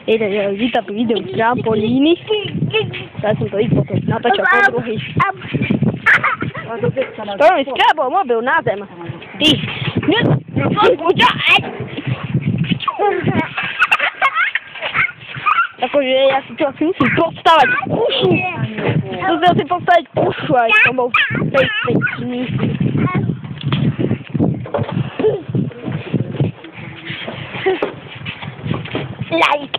Idem z trampolíny. Teraz som to potom natočil po druhý. To mi skrabol mobil na zem. Ty. Akože ja si to asi musím postavať pušu. Musím si postaviť pušu, aj som bol pekný. Like.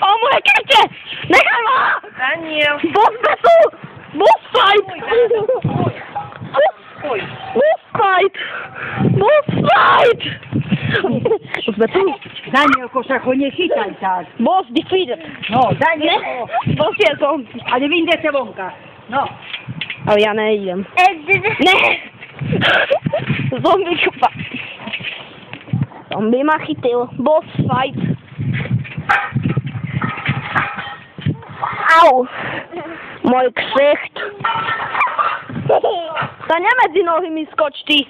O moje krče! Nechaj ma! Daniel! Boss tu! Boss fight! Boss fight! Boss fight! Daniel, koszaku, nie chytaj tak. Boss defeated! No, Daniel! Boss je zombie. Ale vyjde sa vonka. No. Ale ja nejdem. Ne! Zombie čupa. Zombie ma chytil. Boss fight. Au! Môj ksicht. To nie medzi nohy mi skoč, ty.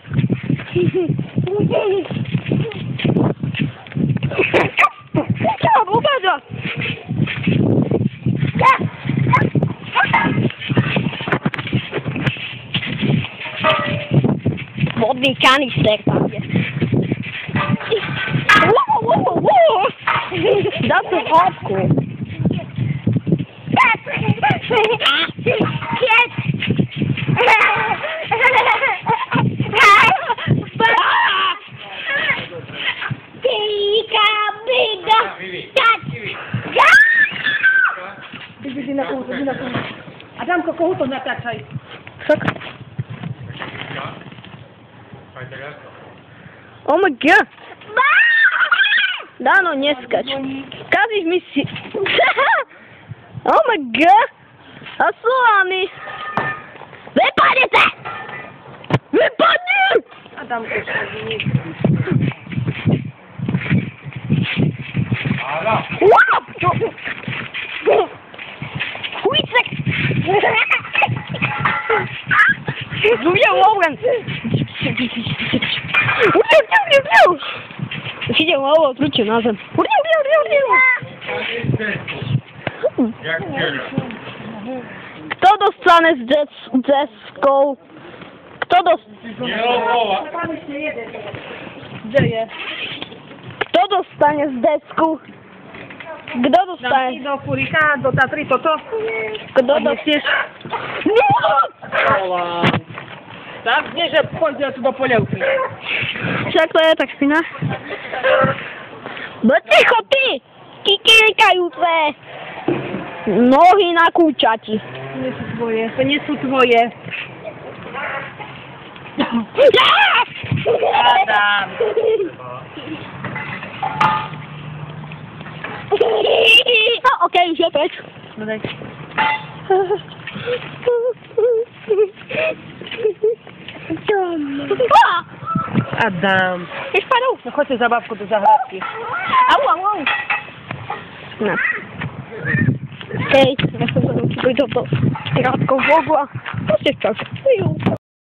Čo, ukáža? Vodný kanister tam je. Dá tu hopku. Adamko, koho to natáčaj? Oh my god! Dano, neskač. Kazíš mi si... Oh my god! A slany! Vypadnite! Vypadni! Adamko, škodí. Chujcek! Zlubiał Logan! Idzie mało, odwróćcie na zem. Kto dostanie z deską? Kto dostanie... Gdzie jest? Kto dostanie z desku? Kto dostanie? Do Furika, do Tatry, to co? Kto dostanie? Tak, nie, że wchodzę tu do polewki. Jak to jest tak spina? No cicho ty! Kikirkajúce! Nohy na kúčati. To nie są twoje, to nie są twoje. Adam! O, okej, już opać. No daj. Adam! Już padł. No chodź zabawku do zagradki. Au. No. Okej, ja sobie pójdę do kratką w ogóle. To się czas.